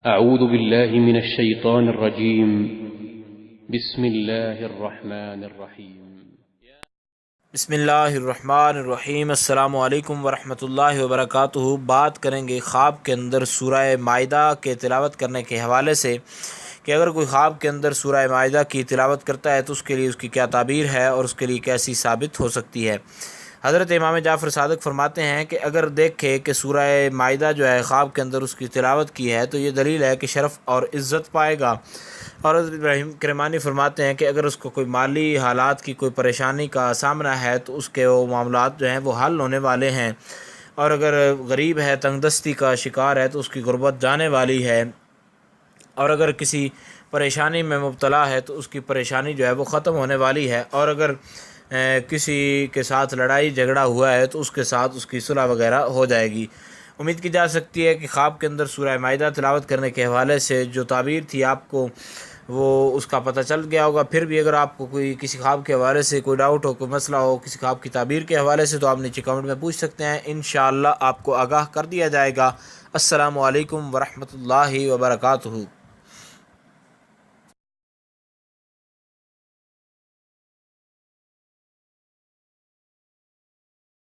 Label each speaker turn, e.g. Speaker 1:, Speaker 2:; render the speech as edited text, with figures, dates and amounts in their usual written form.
Speaker 1: أعوذ بالله من الشيطان الرجيم بسم الله الرحمن الرحيم
Speaker 2: بسم اللہ الرحمن الرحیم۔ السلام علیکم ورحمۃ اللہ وبرکاتہ۔ بات کریں گے خواب کے اندر سورہ مائدہ کے تلاوت کرنے کے حوالے سے کہ اگر کوئی خواب کے اندر سورہ مائدہ کی تلاوت کرتا ہے تو اس کے لیے اس کی کیا تعبیر ہے اور اس کے لیے کیسی ثابت ہو سکتی ہے۔ حضرت امام جعفر صادق فرماتے ہیں کہ اگر دیکھے کہ سورہ مائدہ جو ہے خواب کے اندر اس کی تلاوت کی ہے تو یہ دلیل ہے کہ شرف اور عزت پائے گا۔ اور حضرت ابراہیم کرمانی فرماتے ہیں کہ اگر اس کو کوئی مالی حالات کی کوئی پریشانی کا سامنا ہے تو اس کے وہ معاملات جو ہیں وہ حل ہونے والے ہیں، اور اگر غریب ہے، تنگ دستی کا شکار ہے تو اس کی غربت جانے والی ہے، اور اگر کسی پریشانی میں مبتلا ہے تو اس کی پریشانی جو ہے وہ ختم ہونے والی ہے، اور اگر کسی کے ساتھ لڑائی جھگڑا ہوا ہے تو اس کے ساتھ اس کی صلح وغیرہ ہو جائے گی۔ امید کی جا سکتی ہے کہ خواب کے اندر سورہ مائدہ تلاوت کرنے کے حوالے سے جو تعبیر تھی آپ کو وہ اس کا پتہ چل گیا ہوگا۔ پھر بھی اگر آپ کو کوئی کسی خواب کے حوالے سے کوئی ڈاؤٹ ہو، کوئی مسئلہ ہو کسی خواب کی تعبیر کے حوالے سے، تو آپ نیچے کمنٹ میں پوچھ سکتے ہیں، انشاءاللہ آپ کو آگاہ کر دیا جائے گا۔ السلام علیکم ورحمۃ اللہ وبرکاتہ۔